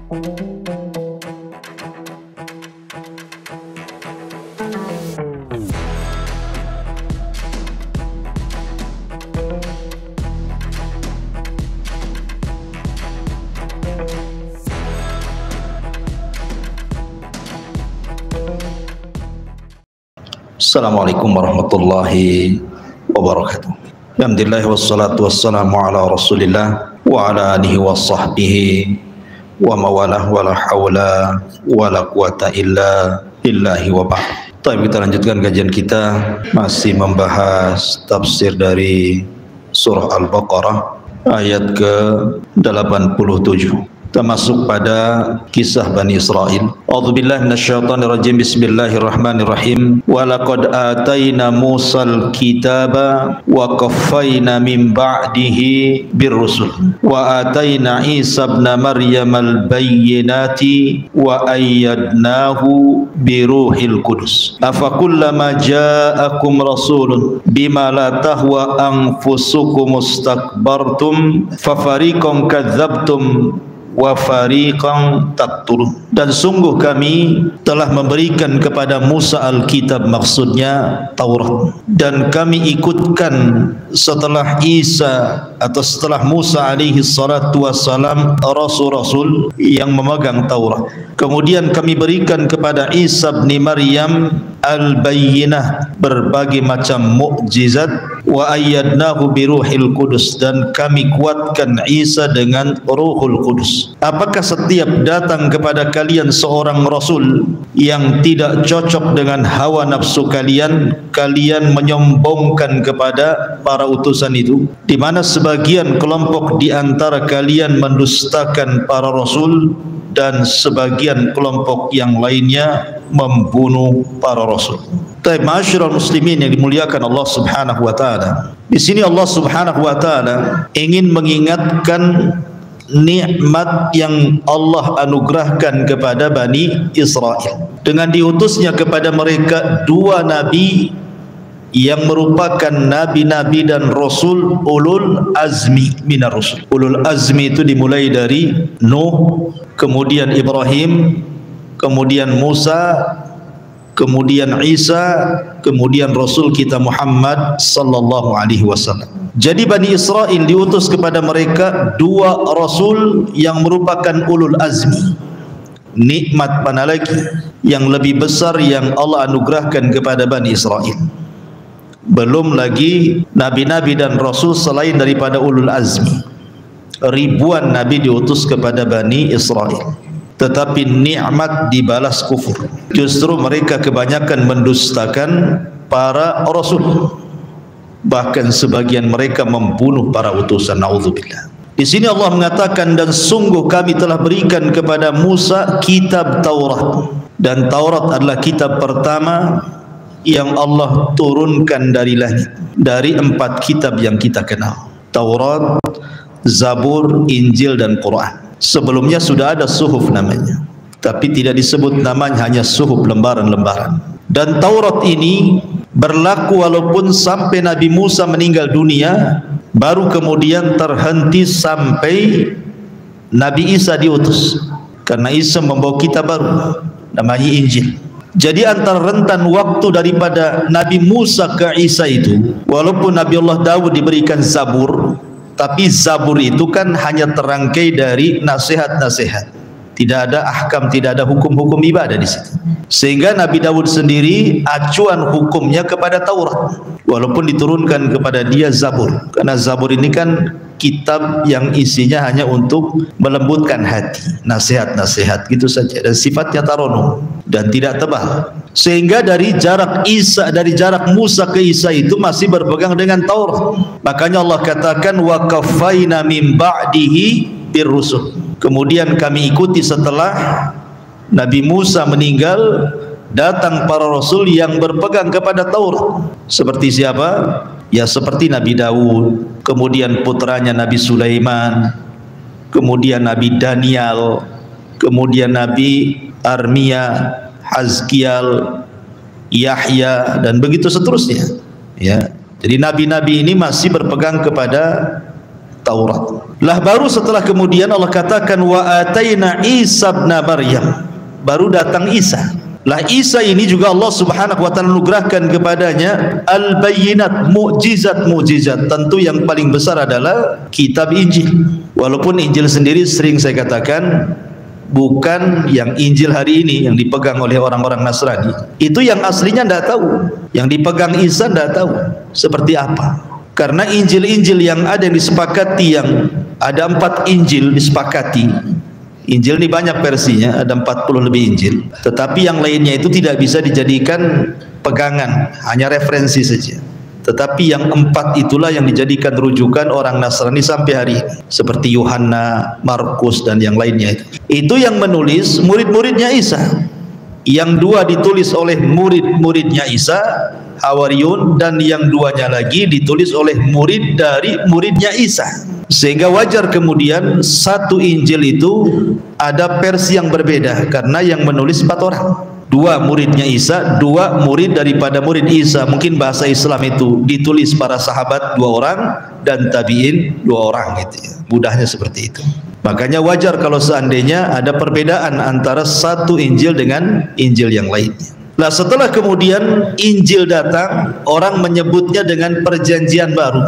Assalamualaikum warahmatullahi wabarakatuh. Alhamdulillah wassalatu wassalamu ala Rasulillah wa ala alihi wa sahbihi wa mawalah wa la hawla wa la quwata illa billahi wa ba'd. Baik, kita lanjutkan kajian kita masih membahas tafsir dari surah Al-Baqarah ayat ke-87. Kita masuk pada kisah Bani Israel. A'udzubillahi minasyaitonirrajim. Bismillahirrahmanirrahim. Wa laqad atayna Musal kitaba wa qaffayna min ba'dihi birrusul wa atayna Isa ibn Maryam al-bayyinati wa ayyadnahu biruhil qudus. Afakullama ja'akum rasulun bima la tahwa anfusukum mustakbartum fafariqan kadzabtum wa fariqan taqtulun. Dan sungguh kami telah memberikan kepada Musa Alkitab, maksudnya Taurat, dan kami ikutkan setelah Isa atau setelah Musa alaihi salatu wassalam rasul-rasul yang memegang Taurat. Kemudian kami berikan kepada Isa bin Maryam al-bayyinah, berbagai macam mukjizat, wa ayyadnahu biruhil qudus, dan kami kuatkan Isa dengan Ruhul Qudus. Apakah setiap datang kepada kalian seorang rasul yang tidak cocok dengan hawa nafsu kalian, kalian menyombongkan kepada para utusan itu, di mana sebagian kelompok di antara kalian mendustakan para rasul dan sebagian kelompok yang lainnya membunuh para rasul. Baik, ma'asyiral muslimin yang dimuliakan Allah Subhanahu wa taala. Di sini Allah Subhanahu wa taala ingin mengingatkan nikmat yang Allah anugerahkan kepada Bani Israel dengan diutusnya kepada mereka dua nabi yang merupakan nabi-nabi dan rasul ulul azmi minar rusul. Ulul azmi itu dimulai dari Nuh, kemudian Ibrahim, kemudian Musa, kemudian Isa, kemudian Rasul kita Muhammad sallallahu alaihi wasallam. Jadi Bani Israel diutus kepada mereka dua rasul yang merupakan ulul azmi. Nikmat mana lagi yang lebih besar yang Allah anugerahkan kepada Bani Israel? Belum lagi nabi-nabi dan rasul selain daripada ulul azmi. Ribuan nabi diutus kepada Bani Israel, tetapi nikmat dibalas kufur. Justru mereka kebanyakan mendustakan para rasul. Bahkan sebagian mereka membunuh para utusan. Naudzubillah. Di sini Allah mengatakan, dan sungguh kami telah berikan kepada Musa kitab Taurat, dan Taurat adalah kitab pertama yang Allah turunkan dari langit dari 4 kitab yang kita kenal: Taurat, Zabur, Injil, dan Quran. Sebelumnya sudah ada suhuf namanya, tapi tidak disebut namanya, hanya suhuf, lembaran-lembaran. Dan Taurat ini berlaku walaupun sampai Nabi Musa meninggal dunia, baru kemudian terhenti sampai Nabi Isa diutus, karena Isa membawa kitab baru namanya Injil. Jadi antara rentan waktu daripada Nabi Musa ke Isa itu, walaupun Nabi Allah Daud diberikan Zabur, tapi Zabur itu kan hanya terangkai dari nasihat-nasihat, tidak ada ahkam, tidak ada hukum-hukum ibadah di situ. Sehingga Nabi Daud sendiri acuan hukumnya kepada Taurat, walaupun diturunkan kepada dia Zabur, karena Zabur ini kan kitab yang isinya hanya untuk melembutkan hati, nasihat-nasihat gitu saja, dan sifatnya taronum dan tidak tebal. Sehingga dari jarak Musa ke Isa itu masih berpegang dengan Taurat. Makanya Allah katakan wa qaffayna min ba'dihi birrusul. Kemudian kami ikuti setelah Nabi Musa meninggal, datang para rasul yang berpegang kepada Taurat. Seperti siapa? Ya seperti Nabi Daud, kemudian putranya Nabi Sulaiman, kemudian Nabi Daniel, kemudian Nabi Armia, Hazkiel, Yahya, dan begitu seterusnya. Ya, jadi nabi-nabi ini masih berpegang kepada Taurat. Lah baru setelah kemudian Allah katakan wa ataina Isa ibn Maryam, baru datang Isa. Lah Isa ini juga Allah Subhanahu wa taala anugerahkan kepadanya al-bayyinat, mukjizat-mukjizat. Tentu yang paling besar adalah kitab Injil. Walaupun Injil sendiri sering saya katakan bukan yang Injil hari ini yang dipegang oleh orang-orang Nasrani. Itu yang aslinya tidak tahu. Yang dipegang Isa tidak tahu seperti apa. Karena Injil-Injil yang ada yang disepakati, yang ada 4 Injil disepakati. Injil ini banyak versinya, ada 40 lebih Injil. Tetapi yang lainnya itu tidak bisa dijadikan pegangan, hanya referensi saja. Tetapi yang 4 itulah yang dijadikan rujukan orang Nasrani sampai hari ini. Seperti Yohanna, Markus dan yang lainnya itu. Itu yang menulis murid-muridnya Isa. Yang 2 ditulis oleh murid-muridnya Isa, Hawariyun, dan yang 2-nya lagi ditulis oleh murid dari muridnya Isa. Sehingga wajar kemudian satu Injil itu ada versi yang berbeda karena yang menulis 4 orang. 2 muridnya Isa, 2 murid daripada murid Isa. Mungkin bahasa Islam itu ditulis para sahabat 2 orang dan tabi'in 2 orang gitu ya. Mudahnya seperti itu. Makanya wajar kalau seandainya ada perbedaan antara satu Injil dengan Injil yang lainnya. Nah setelah kemudian Injil datang, orang menyebutnya dengan perjanjian baru.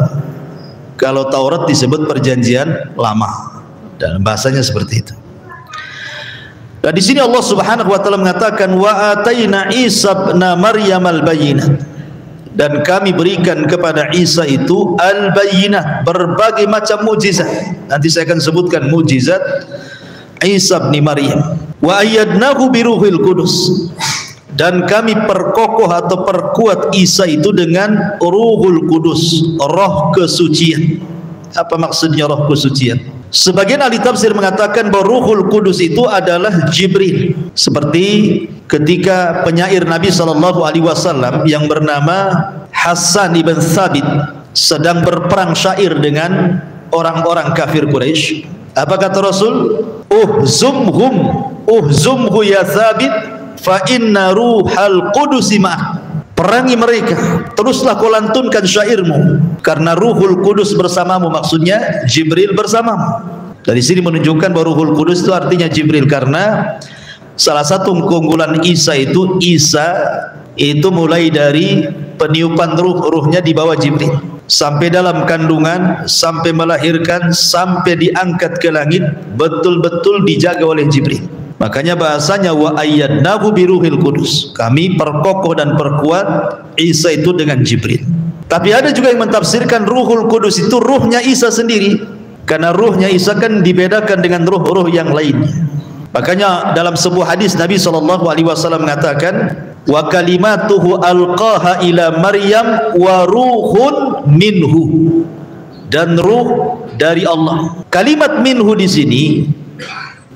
Kalau Taurat disebut perjanjian lama, dan bahasanya seperti itu. Dan di sini Allah Subhanahu wa taala mengatakan wa ataina Isa ibn Maryam al-bayyinat, dan kami berikan kepada Isa itu al-bayyinat, berbagai macam mukjizat. Nanti saya akan sebutkan mukjizat Isa bin Maryam. Wa ayyadnahu biruhil qudus, dan kami perkokoh atau perkuat Isa itu dengan Ruhul Kudus, roh kesucian. Apa maksudnya roh kesucian? Sebagian ahli tafsir mengatakan bahwa Ruhul Kudus itu adalah Jibril. Seperti ketika penyair Nabi SAW yang bernama Hassan ibn Thabit sedang berperang syair dengan orang-orang kafir Quraisy. Apa kata Rasul? Uhzumhu ya Thabit, fa inna ruhal qudusi ma'ak. Perangi mereka, teruslah kau lantunkan syairmu, karena Ruhul Kudus bersamamu. Maksudnya Jibril bersamamu. Dari sini menunjukkan bahwa Ruhul Kudus itu artinya Jibril, karena salah satu keunggulan Isa itu mulai dari peniupan ruhnya di bawah Jibril, sampai dalam kandungan, sampai melahirkan, sampai diangkat ke langit, betul-betul dijaga oleh Jibril. Makanya bahasanya wa ayyadnahu biruhil qudus, kami perkokoh dan perkuat Isa itu dengan Jibril. Tapi ada juga yang mentafsirkan Ruhul Kudus itu ruhnya Isa sendiri, karena ruhnya Isa kan dibedakan dengan ruh-ruh yang lainnya. Makanya dalam sebuah hadis Nabi SAW mengatakan wa kalimatuhu alqaha ila Maryam wa ruhun minhu, dan ruh dari Allah. Kalimat minhu di sini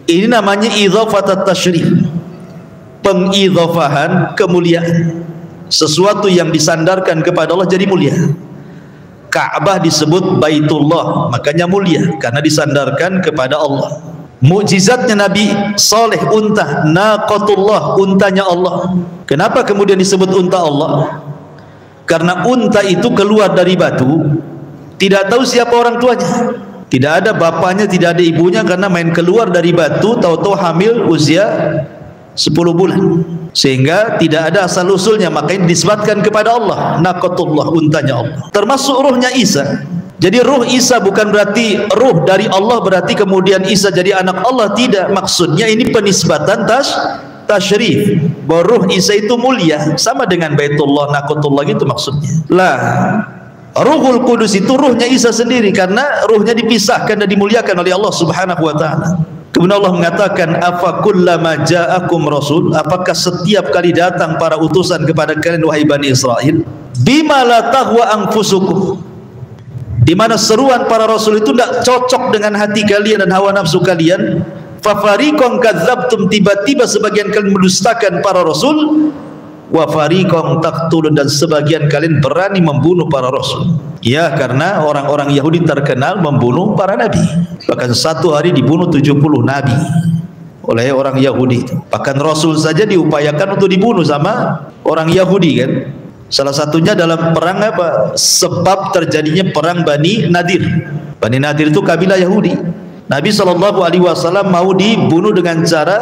ini namanya idhafat tasyrif, pengidhafahan kemuliaan. Sesuatu yang disandarkan kepada Allah jadi mulia. Ka'bah disebut Baitullah, makanya mulia karena disandarkan kepada Allah. Mukjizatnya Nabi Saleh unta, naqatullah, untanya Allah. Kenapa kemudian disebut unta Allah? Karena unta itu keluar dari batu, tidak tahu siapa orang tuanya. Tidak ada bapaknya, tidak ada ibunya, karena main keluar dari batu, tahu-tahu hamil usia 10 bulan. Sehingga tidak ada asal usulnya, makanya disebutkan kepada Allah, naqatullah, untanya Allah. Termasuk ruhnya Isa. Jadi ruh Isa bukan berarti ruh dari Allah, berarti kemudian Isa jadi anak Allah. Tidak, maksudnya ini penisbatan tasyrif, bahwa ruh Isa itu mulia, sama dengan Baitullah, naqatullah gitu maksudnya. Lah Ruhul Kudus itu ruhnya Isa sendiri, karena ruhnya dipisahkan dan dimuliakan oleh Allah Subhanahu wa taala. Kemudian Allah mengatakan afa kullama ja'akum rasul, apakah setiap kali datang para utusan kepada kalian wahai Bani Israel, bima la tahwa anfusukum, di mana seruan para rasul itu tidak cocok dengan hati kalian dan hawa nafsu kalian, fa fariqan kadzabtum, tiba-tiba sebagian kalian mendustakan para rasul, wa fariqan taqtulun, dan sebagian kalian berani membunuh para rasul. Ya, karena orang-orang Yahudi terkenal membunuh para nabi. Bahkan satu hari dibunuh 70 nabi oleh orang Yahudi. Bahkan rasul saja diupayakan untuk dibunuh sama orang Yahudi kan. Salah satunya dalam perang apa? Sebab terjadinya perang Bani Nadir. Bani Nadir itu kabilah Yahudi. Nabi SAW mau dibunuh dengan cara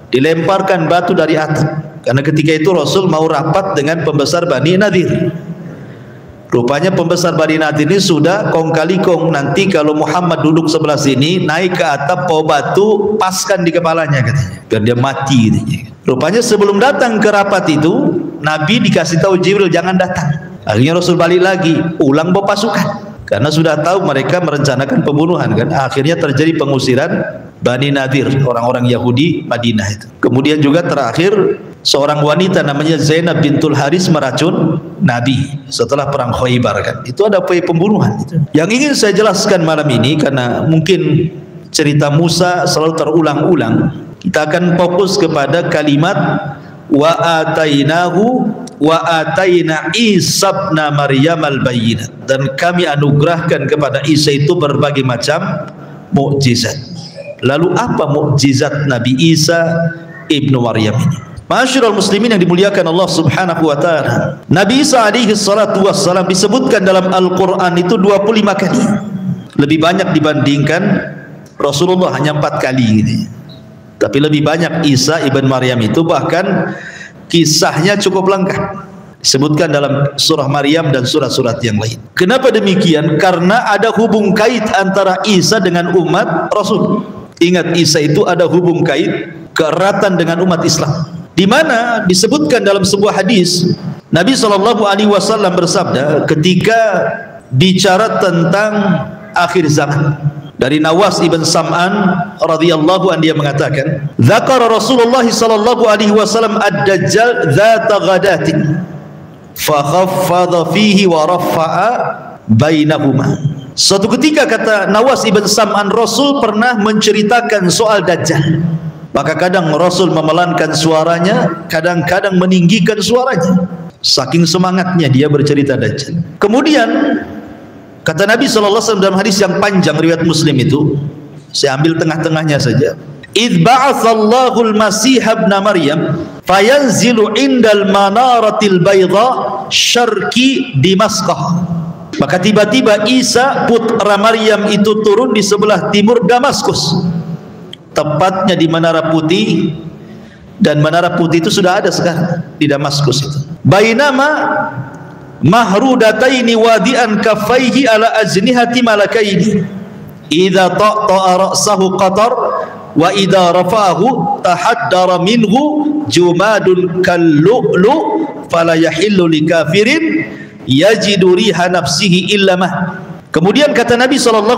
dilemparkan batu dari atap. Karena ketika itu Rasul mau rapat dengan pembesar Bani Nadir. Rupanya pembesar Bani Nadir ini sudah kong kali kong, nanti kalau Muhammad duduk sebelah sini, naik ke atap, bawa batu, paskan di kepalanya katanya, biar dia mati katanya. Rupanya sebelum datang ke rapat itu, Nabi dikasih tahu Jibril jangan datang. Akhirnya Rasul balik lagi, ulang bawa pasukan, karena sudah tahu mereka merencanakan pembunuhan kan. Akhirnya terjadi pengusiran Bani Nadir, orang-orang Yahudi Madinah itu. Kemudian juga terakhir seorang wanita namanya Zainab bintul Haris meracun Nabi setelah perang Khaybar kan. Itu ada pembunuhan itu. Yang ingin saya jelaskan malam ini, karena mungkin cerita Musa selalu terulang-ulang, kita akan fokus kepada kalimat wa atainahu wa ataina Isa ibn Maryam al-bayyinat, dan kami anugerahkan kepada Isa itu berbagai macam mukjizat. Lalu apa mukjizat Nabi Isa ibnu Maryam ini? Ma'asyiral muslimin yang dimuliakan Allah Subhanahu wa taala. Nabi Isa alaihi salatu wassalam disebutkan dalam Al-Qur'an itu 25 kali. Lebih banyak dibandingkan Rasulullah, hanya 4 kali gitu. Tapi lebih banyak Isa ibn Maryam itu, bahkan kisahnya cukup lengkap. Disebutkan dalam surah Maryam dan surat-surat yang lain. Kenapa demikian? Karena ada hubung kait antara Isa dengan umat Rasul. Ingat, Isa itu ada hubung kait keeratan dengan umat Islam. Di mana disebutkan dalam sebuah hadis, Nabi SAW bersabda ketika bicara tentang akhir zaman. Dari Nawas ibn Sam'an radhiyallahu anhu, dia mengatakan, "Dzakara Rasulullah sallallahu alaihi wasallam ad-dajjal dzata ghadatin fa khaffadha fihi wa rafa'a bainahuma." Suatu ketika, kata Nawas ibn Sam'an, Rasul pernah menceritakan soal Dajjal. Maka kadang Rasul memelankan suaranya, kadang-kadang meninggikan suaranya. Saking semangatnya dia bercerita Dajjal. Kemudian kata Nabi SAW dalam hadis yang panjang riwayat Muslim itu, saya ambil tengah-tengahnya saja. "Idz ba'atsallahu al-Masih ibn Maryam fayanzilu indal manaratil bayda syarqi Dimaskah." Maka tiba-tiba Isa putra Maryam itu turun di sebelah timur Damaskus, tepatnya di Menara Putih. Dan Menara Putih itu sudah ada sekarang di Damaskus itu. Bainama mahrudataini wadi'an kaffaihi ala ajnihati malakaini idza ta'ta'a ra'sahu qatar wa idza rafa'ahu tahaddara minhu jumadun kallu'lu fala yahillu likafirin yajidu riha nafsihi illa mah. Kemudian kata Nabi SAW,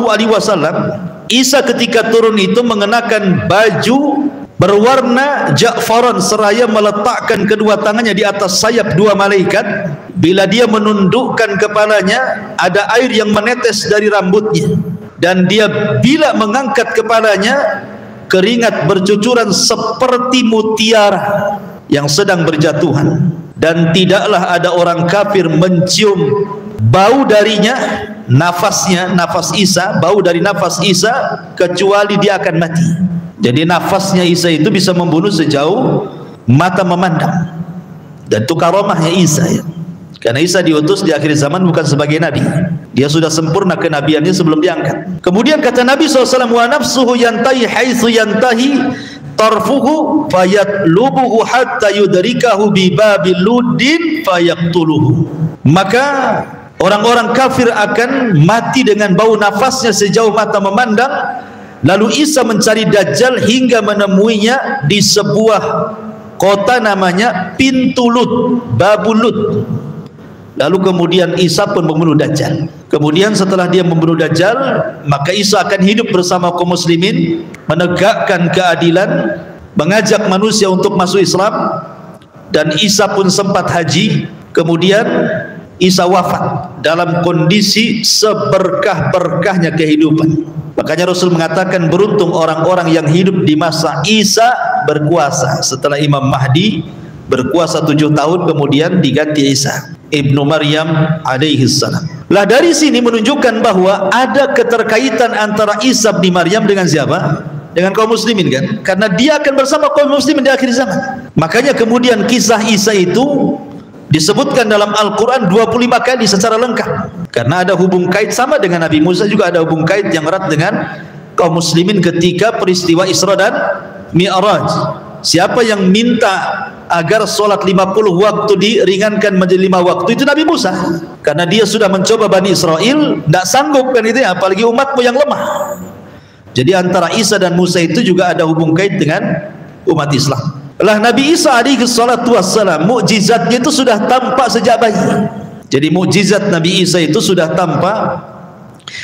Isa ketika turun itu mengenakan baju berwarna ja'faran seraya meletakkan kedua tangannya di atas sayap 2 malaikat. Bila dia menundukkan kepalanya, ada air yang menetes dari rambutnya, dan dia bila mengangkat kepalanya, keringat bercucuran seperti mutiara yang sedang berjatuhan. Dan tidaklah ada orang kafir mencium bau darinya, nafasnya, nafas Isa, bau dari nafas Isa, kecuali dia akan mati. Jadi nafasnya Isa itu bisa membunuh sejauh mata memandang. Dan itu karomahnya Isa ya. Karena Isa diutus di akhir zaman bukan sebagai nabi. Dia sudah sempurna kenabiannya sebelum diangkat. Kemudian kata Nabi SAW, "Wa nafsuhu yantahi haitsu yantahi tarfuhu fayatlubuhu hatta yudrikahu bi babil luddin fayaqtuluhu." Maka orang-orang kafir akan mati dengan bau nafasnya sejauh mata memandang. Lalu Isa mencari Dajjal hingga menemuinya di sebuah kota namanya Pintu Lut, Babul Lut. Lalu kemudian Isa pun membunuh Dajjal. Kemudian setelah dia membunuh Dajjal, maka Isa akan hidup bersama kaum muslimin, menegakkan keadilan, mengajak manusia untuk masuk Islam. Dan Isa pun sempat haji. Kemudian Isa wafat dalam kondisi seberkah-berkahnya kehidupan. Makanya Rasul mengatakan, beruntung orang-orang yang hidup di masa Isa berkuasa. Setelah Imam Mahdi berkuasa 7 tahun, kemudian diganti Isa ibnu Maryam alaihi salam. Lah dari sini menunjukkan bahwa ada keterkaitan antara Isa bin Maryam dengan siapa? Dengan kaum muslimin kan? Karena dia akan bersama kaum muslimin di akhir zaman. Makanya kemudian kisah Isa itu disebutkan dalam Al-Quran 25 kali secara lengkap, karena ada hubung kait sama dengan Nabi Musa, juga ada hubung kait yang erat dengan kaum muslimin ketika peristiwa Isra dan Mi'raj. Siapa yang minta agar solat 50 waktu diringankan menjadi 5 waktu, itu Nabi Musa, karena dia sudah mencoba Bani Israel, tidak sanggup kan itu ya, apalagi umatmu yang lemah. Jadi antara Isa dan Musa itu juga ada hubung kait dengan umat Islam. Lah Nabi Isa alaihi salatu wassalam, mukjizatnya itu sudah tampak sejak bayi. Jadi mukjizat Nabi Isa itu sudah tampak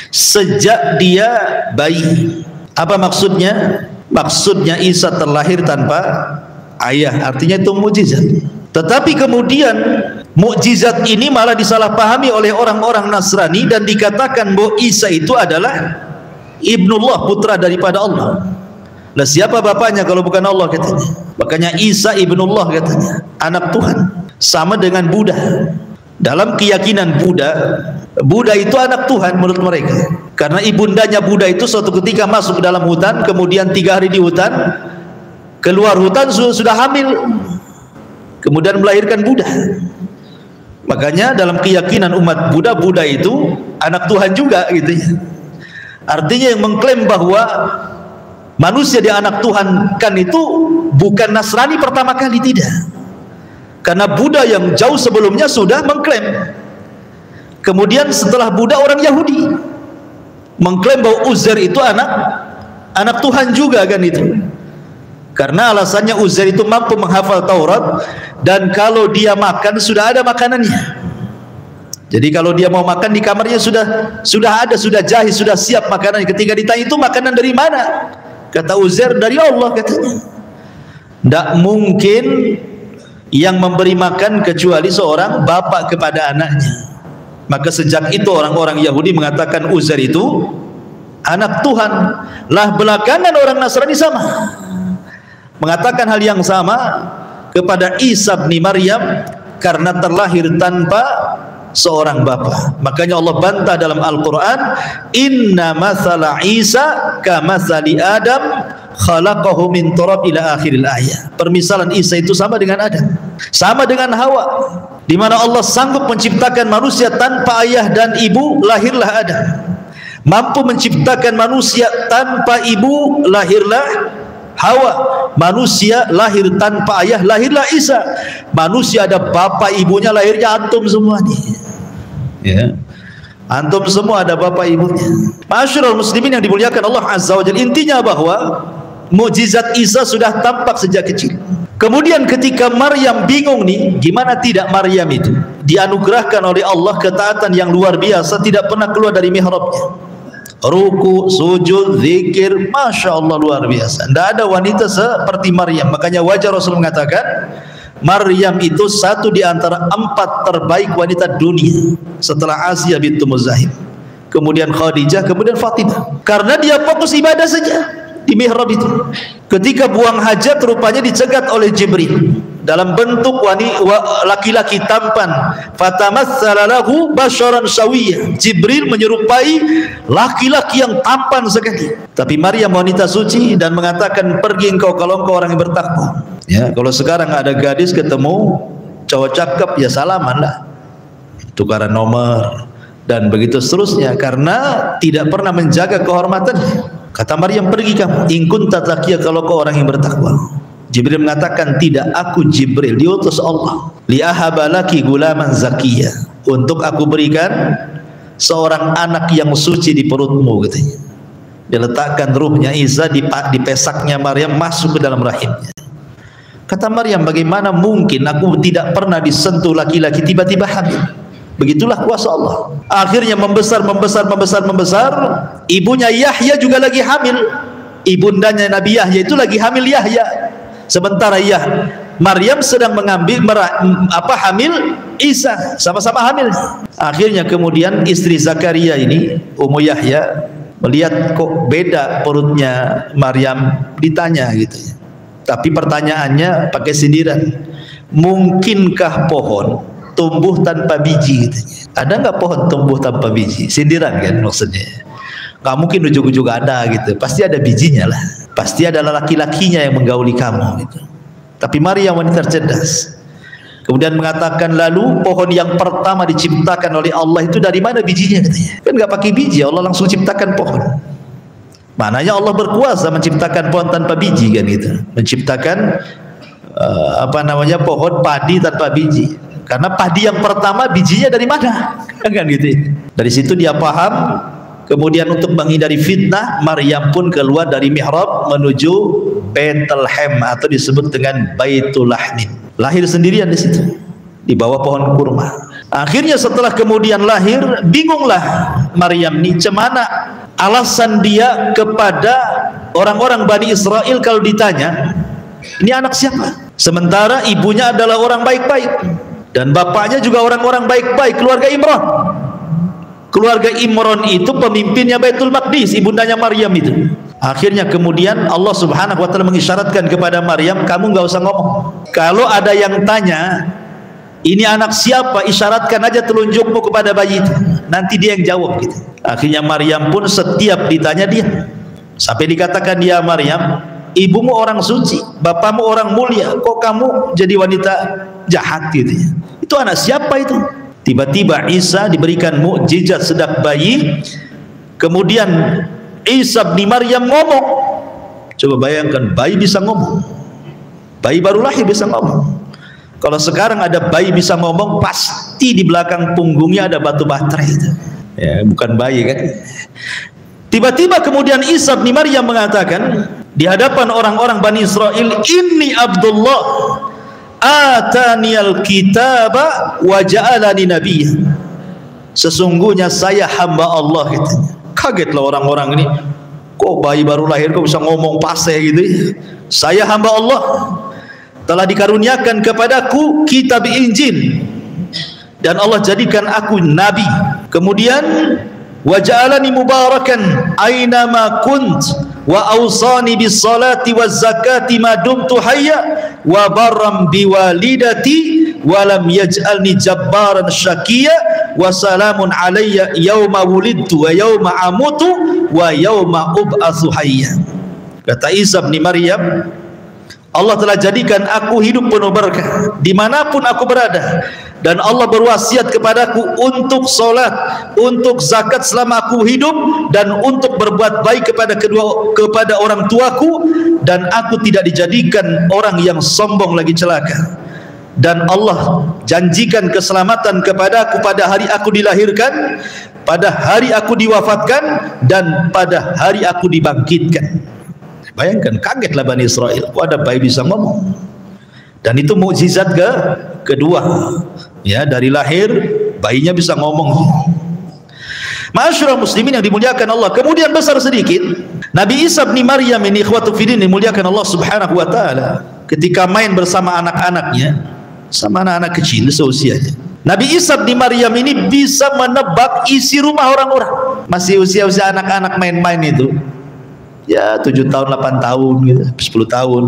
sejak dia bayi. Apa maksudnya? Maksudnya Isa terlahir tanpa ayah, artinya itu mukjizat. Tetapi kemudian mukjizat ini malah disalahpahami oleh orang-orang Nasrani dan dikatakan bahwa Isa itu adalah Ibnullah, putra daripada Allah. Lah siapa bapaknya kalau bukan Allah katanya? Makanya Isa Ibnullah katanya, anak Tuhan. Sama dengan Buddha. Dalam keyakinan Buddha itu anak Tuhan menurut mereka. Karena ibundanya Buddha itu suatu ketika masuk ke dalam hutan, kemudian 3 hari di hutan, keluar hutan sudah hamil, kemudian melahirkan Buddha. Makanya dalam keyakinan umat Buddha itu anak Tuhan juga gitu ya. Artinya yang mengklaim bahwa manusia dia anak Tuhan kan itu bukan Nasrani pertama kali, tidak. Karena Buddha yang jauh sebelumnya sudah mengklaim. Kemudian setelah Buddha orang Yahudi mengklaim bahwa Uzair itu anak Tuhan juga kan itu. Karena alasannya Uzair itu mampu menghafal Taurat, dan kalau dia makan sudah ada makanannya. Jadi kalau dia mau makan di kamarnya sudah jahit, sudah siap makanan. Ketika ditanya itu makanan dari mana, kata Uzair dari Allah katanya. Tidak mungkin yang memberi makan kecuali seorang bapak kepada anaknya. Maka sejak itu orang-orang Yahudi mengatakan Uzair itu anak Tuhan. Lah belakangan orang Nasrani sama mengatakan hal yang sama kepada Isa bin Maryam karena terlahir tanpa seorang bapa. Makanya Allah bantah dalam Al-Quran, inna mathala Isa kamathali Adam khalaqahu min turab ila akhiril ayat. Permisalan Isa itu sama dengan Adam, sama dengan Hawa, di mana Allah sanggup menciptakan manusia tanpa ayah dan ibu, lahirlah Adam. Mampu menciptakan manusia tanpa ibu, lahirlah Hawa. Manusia lahir tanpa ayah, lahirlah Isa. Manusia ada bapak ibunya, lahirnya antum semua nih ya. Antum semua ada bapak ibunya. Masyarul muslimin yang dimuliakan Allah Azza wa Jalla, intinya bahwa mukjizat Isa sudah tampak sejak kecil. Kemudian ketika Maryam bingung nih, gimana tidak Maryam itu dianugerahkan oleh Allah ketaatan yang luar biasa, tidak pernah keluar dari mihrabnya, ruku, sujud, zikir, Masya Allah luar biasa. Tidak ada wanita seperti Maryam. Makanya wajar Rasul mengatakan Maryam itu satu di antara 4 terbaik wanita dunia setelah Asia bintu Muzahim, kemudian Khadijah, kemudian Fatimah. Karena dia fokus ibadah saja di mihrab itu. Ketika buang hajat rupanya dicegat oleh Jibril dalam bentuk laki-laki tampan. Fatamatsala lahu basyaran sawiyya. Jibril menyerupai laki-laki yang tampan sekali. Tapi Maryam wanita suci dan mengatakan, pergi engkau kalau engkau orang yang bertakwa. Ya, kalau sekarang ada gadis ketemu cowok cakep ya salaman lah, tukaran nomor dan begitu seterusnya, karena tidak pernah menjaga kehormatannya. Kata Maryam, pergi kamu, in kunta taqiyya, kalau kau orang yang bertakwa. Jibril mengatakan, tidak, aku Jibril diutus Allah li ahaba laki gulaman zakiyya, untuk aku berikan seorang anak yang suci di perutmu katanya. Diletakkan ruhnya Isa di pesaknya Maryam, masuk ke dalam rahimnya. Kata Maryam, bagaimana mungkin aku tidak pernah disentuh laki-laki tiba-tiba hamil? Begitulah kuasa Allah. Akhirnya membesar. Ibunya Yahya juga lagi hamil. Ibundanya Nabi Yahya itu lagi hamil Yahya. Sementara Maryam sedang hamil Isa, sama-sama hamil. Akhirnya kemudian istri Zakaria ini, Ummu Yahya, melihat kok beda perutnya Maryam, ditanya gitu ya. Tapi pertanyaannya pakai sindiran, mungkinkah pohon tumbuh tanpa biji katanya. Ada nggak pohon tumbuh tanpa biji? Sindiran kan maksudnya. Nggak mungkin ujung-ujung ada gitu, pasti ada bijinya lah, pasti ada laki-lakinya yang menggauli kamu gitu. Tapi Maryam wanita cerdas, Kemudian mengatakan, lalu pohon yang pertama diciptakan oleh Allah itu dari mana bijinya katanya? Kan nggak pakai biji, Allah langsung ciptakan pohon. Maknanya Allah berkuasa menciptakan pohon tanpa biji kan gitu. Menciptakan pohon padi tanpa biji. Karena padi yang pertama bijinya dari mana? Kan gitu. Dari situ dia paham. Kemudian untuk menghindari fitnah, Maryam pun keluar dari mihrab menuju Bethlehem atau disebut dengan Baitul Lahmin. Lahir sendirian di situ, di bawah pohon kurma. Akhirnya setelah kemudian lahir, bingunglah Maryam ini, cemana alasan dia kepada orang-orang Bani Israel kalau ditanya, ini anak siapa? Sementara ibunya adalah orang baik-baik dan bapaknya juga orang-orang baik-baik, keluarga Imran. Keluarga Imran itu pemimpinnya Baitul Maqdis, ibundanya Maryam itu. Akhirnya kemudian Allah Subhanahu wa taala mengisyaratkan kepada Maryam, kamu nggak usah ngomong. Kalau ada yang tanya, ini anak siapa, isyaratkan aja telunjukmu kepada bayi itu. Nanti dia yang jawab gitu. Akhirnya Maryam pun setiap ditanya dia. Sampai dikatakan dia, Maryam, ibumu orang suci, bapamu orang mulia, kok kamu jadi wanita jahat gitu ya. Itu anak siapa itu? Tiba-tiba Isa diberikan mukjizat sedang bayi. Kemudian Isa bin Maryam ngomong. Coba bayangkan, bayi bisa ngomong. Bayi baru lahir bisa ngomong. Kalau sekarang ada bayi bisa ngomong, pasti di belakang punggungnya ada batu baterai itu. Ya, bukan bayi kan. Tiba-tiba kemudian Isa bin Maryam mengatakan di hadapan orang-orang Bani Israel, "Inni Abdullah ataniyal kitaba wa ja'alani nabiyya." Sesungguhnya saya hamba Allah katanya. Kagetlah orang-orang ini, kok bayi baru lahir kok bisa ngomong fasih gitu ya. Saya hamba Allah, telah dikaruniakan kepadaku kitab Injil dan Allah jadikan aku nabi. Kemudian wa ja'alani mubarakan aina ma kunt wa awsani bis salati waz zakati ma dumtu hayya wa barram biwalidati wa lam yaj'alni jabbaran syaqiyya wa salamun alayya yauma wulidtu wa yauma amutu wa yauma ub'atsu hayya. Kata Isa bin Maryam, Allah telah jadikan aku hidup penuh berkah dimanapun aku berada, dan Allah berwasiat kepadaku untuk solat, untuk zakat selama aku hidup, dan untuk berbuat baik kepada orang tuaku, dan aku tidak dijadikan orang yang sombong lagi celaka. Dan Allah janjikan keselamatan kepadaku pada hari aku dilahirkan, pada hari aku diwafatkan, dan pada hari aku dibangkitkan. Bayangkan, kagetlah Bani Israel, kok ada bayi bisa ngomong. Dan itu mukjizat kedua ya, dari lahir bayinya bisa ngomong. Ma'asyiral muslimin yang dimuliakan Allah. Kemudian besar sedikit, Nabi Isa bin Maryam ini ikhwatu fiddin dimuliakan Allah Subhanahu wa taala, ketika main bersama anak-anaknya, sama anak-anak kecil seusianya, Nabi Isa bin Maryam ini bisa menebak isi rumah orang-orang. Masih usia-usia anak-anak main-main itu, ya 7 tahun, 8 tahun gitu, 10 tahun.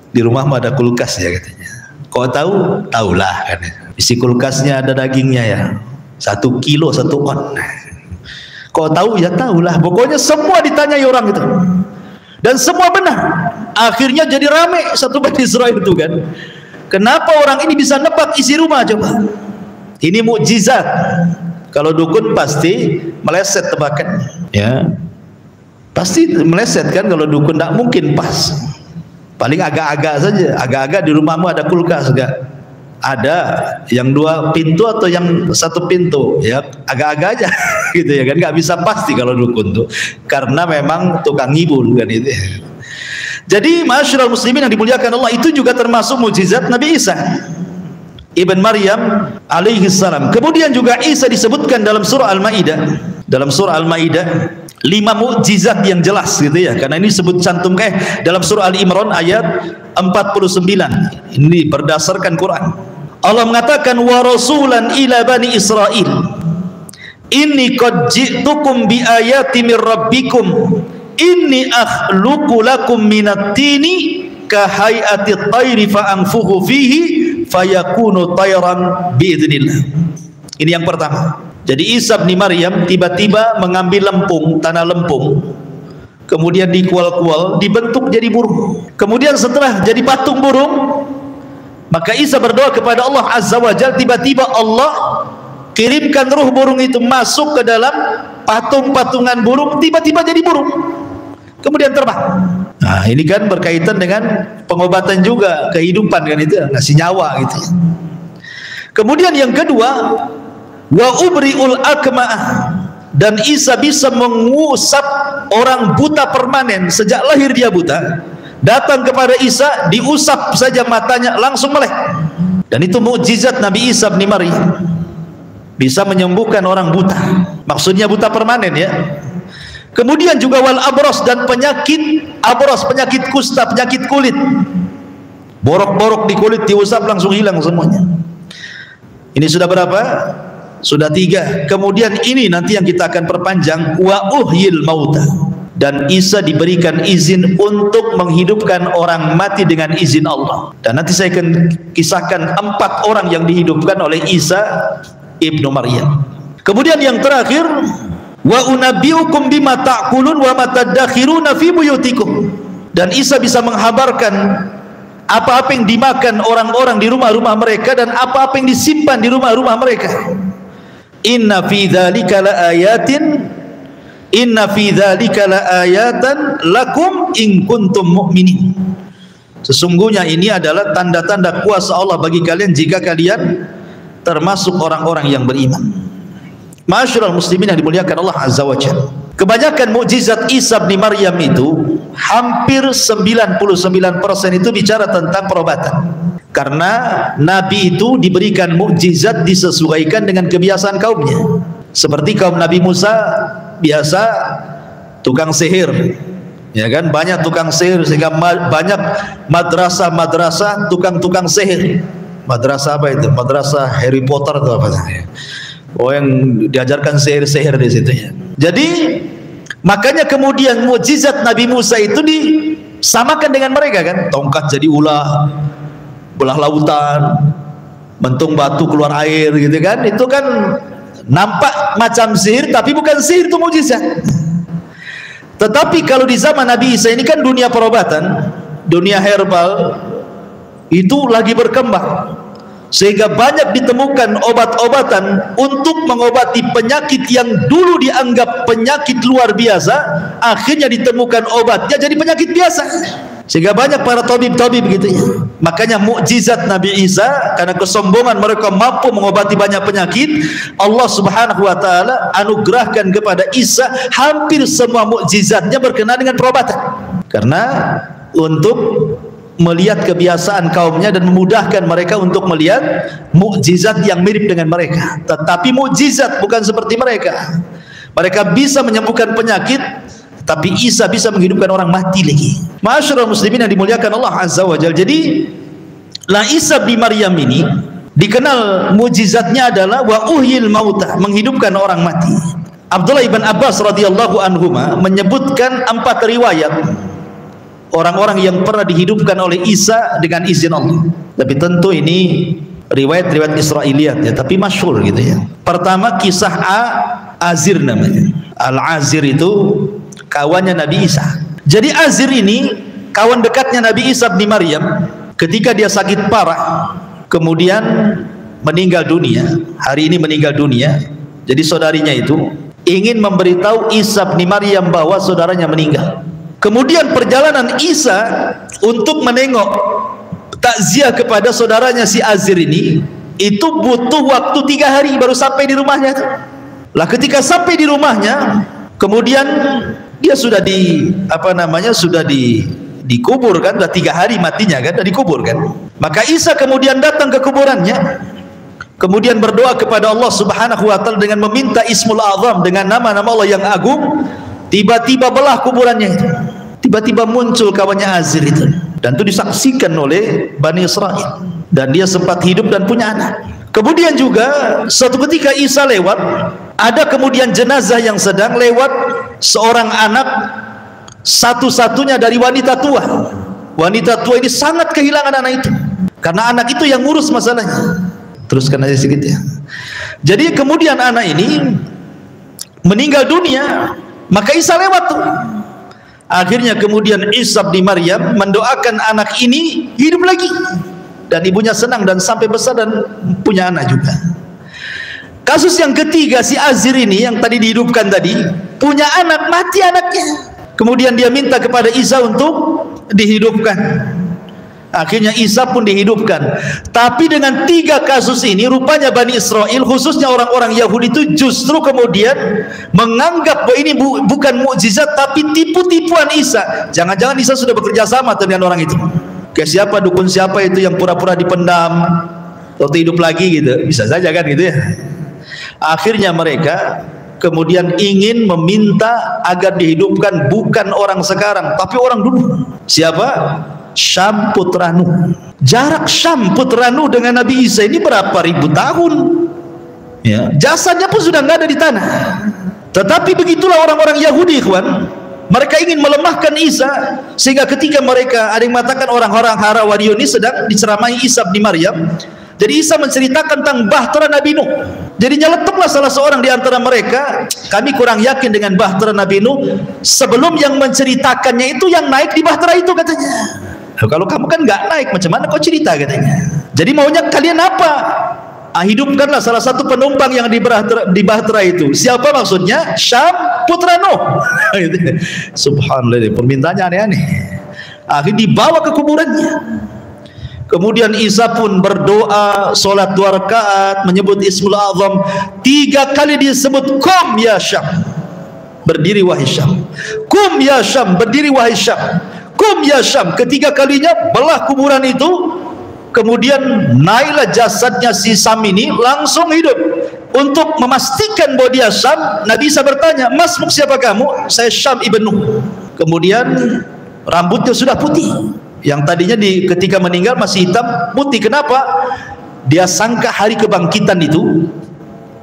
Di rumahmu ada kulkas ya katanya. Kau tahu? Taulah kan. Isi kulkasnya ada dagingnya ya, 1 kilo 1 on. Kau tahu? Ya tahulah. Pokoknya semua ditanyai orang itu, dan semua benar. Akhirnya jadi rame satu Bani Israel itu kan. Kenapa orang ini bisa nebak isi rumah coba? Ini mukjizat. Kalau dukun pasti meleset tebakan ya. Pasti meleset kan, kalau dukun tidak mungkin pas. Paling agak-agak saja, agak-agak di rumahmu ada kulkas enggak? Ada yang 2 pintu atau yang 1 pintu ya, agak-agak aja gitu ya kan, nggak bisa pasti kalau dukun tuh, karena memang tukang ngibul kan itu. Jadi ma'asyiral muslimin yang dimuliakan Allah, itu juga termasuk mukjizat Nabi Isa ibn Maryam alaihi salam. Kemudian juga Isa disebutkan dalam surah Al-Maidah, dalam surah Al-Maidah 5 mukjizat yang jelas gitu ya, karena ini sebut cantum dalam surah Al-Imran ayat 49. Ini berdasarkan Quran. Allah mengatakan, wa rasulan ila bani Israil inni qad ji'tukum bi ayati mir rabbikum inni akhluqu lakum minat tini ka hay'ati tayri fa anfukhu fihi fayakunu tayran biidznillah. Ini yang pertama. Jadi Isa bin Maryam tiba-tiba mengambil lempung, tanah lempung, kemudian dikual-kual, dibentuk jadi burung. Kemudian setelah jadi patung burung, Maka Isa berdoa kepada Allah Azza wa Jalla, tiba-tiba Allah kirimkan ruh burung itu masuk ke dalam patung-patungan burung, tiba-tiba jadi burung, kemudian terbang. Nah, ini kan berkaitan dengan pengobatan juga, kehidupan kan, itu ngasih nyawa gitu. Kemudian yang kedua, wa ubri'ul akma'ah, dan Isa bisa mengusap orang buta permanen, sejak lahir dia buta. Datang kepada Isa, diusap saja matanya langsung melek. Dan itu mukjizat Nabi Isa bin Maryam, bisa menyembuhkan orang buta, maksudnya buta permanen ya. Kemudian juga wal abros, dan penyakit abros, penyakit kusta, penyakit kulit, borok-borok di kulit diusap langsung hilang semuanya. Ini sudah berapa? Sudah 3. Kemudian ini nanti yang kita akan perpanjang, wa uhyil mauta, dan Isa diberikan izin untuk menghidupkan orang mati dengan izin Allah. Dan nanti saya akan kisahkan 4 orang yang dihidupkan oleh Isa ibnu Maryam. Kemudian yang terakhir, wa unabbiukum bima ta'kulun wa ma tadakhiruna fi buyutikum, dan Isa bisa menghabarkan apa-apa yang dimakan orang-orang di rumah-rumah mereka dan apa-apa yang disimpan di rumah-rumah mereka. Inna fi dzalika laayatin, inna fi dzalika laayatan lakum in kuntum mu'minin. Sesungguhnya ini adalah tanda-tanda kuasa Allah bagi kalian jika kalian termasuk orang-orang yang beriman. Ma'asyiral muslimin yang dimuliakan Allah Azza wa Jalla, kebanyakan mukjizat Isa bin Maryam itu hampir 99% itu bicara tentang perobatan. Karena Nabi itu diberikan mukjizat disesuaikan dengan kebiasaan kaumnya. Seperti kaum Nabi Musa biasa tukang sihir, ya kan, banyak tukang sihir sehingga banyak madrasah-madrasah tukang-tukang sihir. Madrasah apa itu? Madrasah Harry Potter atau apa? Oh, yang diajarkan sihir-sihir di situ ya. Jadi makanya kemudian mukjizat Nabi Musa itu disamakan dengan mereka kan, tongkat jadi ular, belah lautan, bentung batu keluar air gitu kan. Itu kan nampak macam sihir tapi bukan sihir, itu mukjizat. Tetapi kalau di zaman Nabi Isa ini kan dunia perobatan, dunia herbal itu lagi berkembang, sehingga banyak ditemukan obat-obatan untuk mengobati penyakit yang dulu dianggap penyakit luar biasa, akhirnya ditemukan obatnya jadi penyakit biasa, sehingga banyak para tabib-tabib gitu ya. Makanya mukjizat Nabi Isa, karena kesombongan mereka mampu mengobati banyak penyakit, Allah Subhanahu wa taala anugerahkan kepada Isa hampir semua mukjizatnya berkenaan dengan perobatan, karena untuk melihat kebiasaan kaumnya dan memudahkan mereka untuk melihat mukjizat yang mirip dengan mereka. Tetapi mukjizat bukan seperti mereka. Mereka bisa menyembuhkan penyakit, tapi Isa bisa menghidupkan orang mati lagi. Ma'asyiral muslimin yang dimuliakan Allah Azza wa Jalla. Jadi la Isa bin Maryam ini dikenal mukjizatnya adalah wa uhyil mauta, menghidupkan orang mati. Abdullah ibn Abbas radhiyallahu anhuma menyebutkan 4 riwayat orang-orang yang pernah dihidupkan oleh Isa dengan izin Allah. Tapi tentu ini riwayat-riwayat Israiliyat ya, tapi masyhur gitu ya. Pertama kisah Azir namanya. Al-Azir itu kawannya Nabi Isa. Jadi Azir ini kawan dekatnya Nabi Isa bin Maryam. Ketika dia sakit parah, kemudian meninggal dunia, hari ini meninggal dunia. Jadi saudarinya itu ingin memberitahu Isa bin Maryam bahwa saudaranya meninggal. Kemudian perjalanan Isa untuk menengok takziah kepada saudaranya si Azir ini itu butuh waktu 3 hari baru sampai di rumahnya. Lah ketika sampai di rumahnya, kemudian dia sudah dikubur kan, sudah 3 hari matinya kan, sudah dikubur kan. Maka Isa kemudian datang ke kuburannya, kemudian berdoa kepada Allah Subhanahu wa taala dengan meminta Ismul Azam, dengan nama-nama Allah yang agung. Tiba-tiba belah kuburannya itu, tiba-tiba muncul kawannya Azir itu, dan itu disaksikan oleh Bani Israel, dan dia sempat hidup dan punya anak. Kemudian juga suatu ketika Isa lewat, ada kemudian jenazah yang sedang lewat, seorang anak satu-satunya dari wanita tua. Wanita tua ini sangat kehilangan anak itu, karena anak itu yang ngurus masalahnya. Teruskan aja sedikit ya. Jadi kemudian anak ini meninggal dunia, maka Isa lewat tuh. Akhirnya kemudian Isa bin Maryam mendoakan anak ini hidup lagi. dan ibunya senang dan sampai besar dan punya anak juga. Kasus yang ketiga, si Azir ini yang tadi dihidupkan tadi, punya anak, mati anaknya. Kemudian dia minta kepada Isa untuk dihidupkan. Akhirnya Isa pun dihidupkan. Tapi dengan 3 kasus ini, rupanya Bani Israel, khususnya orang-orang Yahudi itu justru kemudian menganggap bahwa ini bukan mukjizat tapi tipu-tipuan Isa. Jangan-jangan Isa sudah bekerja sama dengan orang itu. Kayak siapa, dukun siapa itu yang pura-pura dipendam, atau hidup lagi gitu. Bisa saja kan gitu ya. Akhirnya mereka kemudian ingin meminta agar dihidupkan bukan orang sekarang tapi orang dulu. Siapa? Syam putra Nuh. Jarak Syam putra Nuh dengan Nabi Isa ini berapa ribu tahun ya. Jasadnya pun sudah nggak ada di tanah. Tetapi begitulah orang-orang Yahudi, ikhwan. Mereka ingin melemahkan Isa, sehingga ketika mereka, ada yang mengatakan orang-orang Harawarion ini sedang diceramahi Isa bin Maryam. Jadi Isa menceritakan tentang bahtera Nabi Nuh. Jadi nyeletuklah salah seorang di antara mereka, kami kurang yakin dengan bahtera Nabi Nuh sebelum yang menceritakannya itu yang naik di bahtera itu, katanya. Kalau kamu kan nggak naik, macam mana kau cerita, katanya. Jadi maunya kalian apa? Hidupkanlah salah satu penumpang yang di bahtera itu. Siapa maksudnya? Syam putra Nuh. Subhanallah, permintaannya aneh-aneh. Akhirnya dibawa ke kuburannya. Kemudian Isa pun berdoa, solat 2 rakaat, menyebut Ismul Azam 3 kali, disebut Kum ya Syam, berdiri wahai Syam. Kum ya Syam, berdiri wahai Syam. Kum ya Syam. Ketiga kalinya belah kuburan itu. Kemudian naiklah jasadnya si Syam ini, langsung hidup. Untuk memastikan bahwa dia Syam, Nabi Isa bertanya, "Masmuk siapa kamu?" "Saya Syam ibn Nuh." Kemudian rambutnya sudah putih. Yang tadinya ketika meninggal masih hitam, putih. Kenapa? Dia sangka hari kebangkitan itu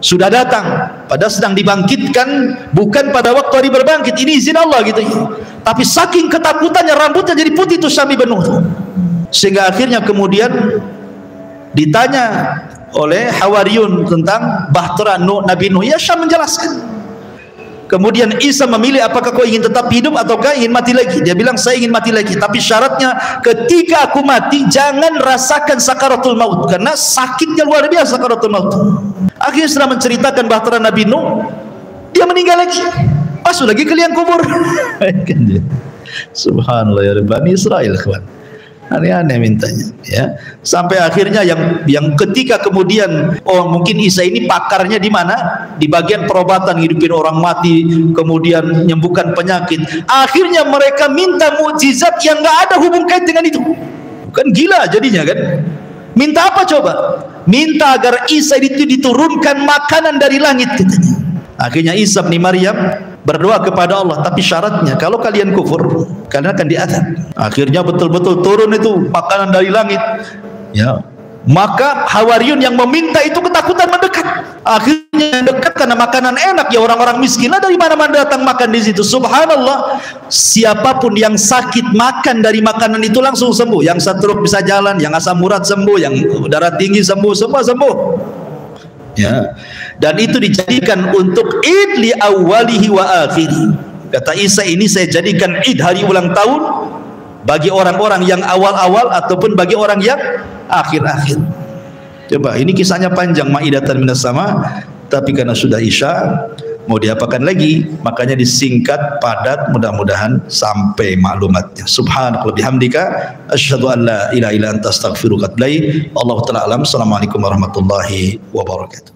sudah datang, padahal sedang dibangkitkan bukan pada waktu hari berbangkit. Ini izin Allah gitu. Tapi saking ketakutannya rambutnya jadi putih itu Syam ibn Nuh. Sehingga akhirnya kemudian ditanya oleh Hawariyun tentang bahtera Nabi Nuh. Ya, Syam menjelaskan. Kemudian Isa memilih, apakah kau ingin tetap hidup ataukah ingin mati lagi? Dia bilang, saya ingin mati lagi, tapi syaratnya ketika aku mati jangan rasakan sakaratul maut, karena sakitnya luar biasa sakaratul maut. Akhirnya setelah menceritakan bahtera Nabi Nuh, dia meninggal lagi, masuk lagi ke liang kubur. Subhanallah ya Bani Israel, kawan. Aneh-aneh mintanya ya. Sampai akhirnya yang ketika kemudian, oh mungkin Isa ini pakarnya di mana? Di bagian perobatan, hidupin orang mati, kemudian menyembuhkan penyakit. Akhirnya mereka minta mukjizat yang nggak ada hubung kait dengan itu. Kan gila jadinya kan. Minta apa coba? Minta agar Isa itu diturunkan makanan dari langit, katanya. Akhirnya Isa bin Maryam berdoa kepada Allah, tapi syaratnya kalau kalian kufur, kalian akan diazab. Akhirnya betul-betul turun itu makanan dari langit ya. Maka Hawariyun yang meminta itu ketakutan mendekat. Akhirnya dekat karena makanan enak ya, orang-orang miskin lah dari mana-mana datang makan di situ. Subhanallah, siapapun yang sakit makan dari makanan itu langsung sembuh. Yang stroke bisa jalan, yang asam urat sembuh, yang darah tinggi sembuh, semua sembuh. Ya, dan itu dijadikan untuk id li awalihi wa akhiri. Kata Isa, ini saya jadikan id, hari ulang tahun, bagi orang-orang yang awal-awal ataupun bagi orang yang akhir-akhir. Coba, ini kisahnya panjang, Ma'idatan minas sama, tapi karena sudah Isya mau diapakan lagi, makanya disingkat padat, mudah-mudahan sampai maklumatnya. Subhanallah bihamdika asyhadu an la ilaha illa anta astaghfiruka wa atubu ilaik. Allahu ta'ala alam. Assalamualaikum warahmatullahi wabarakatuh.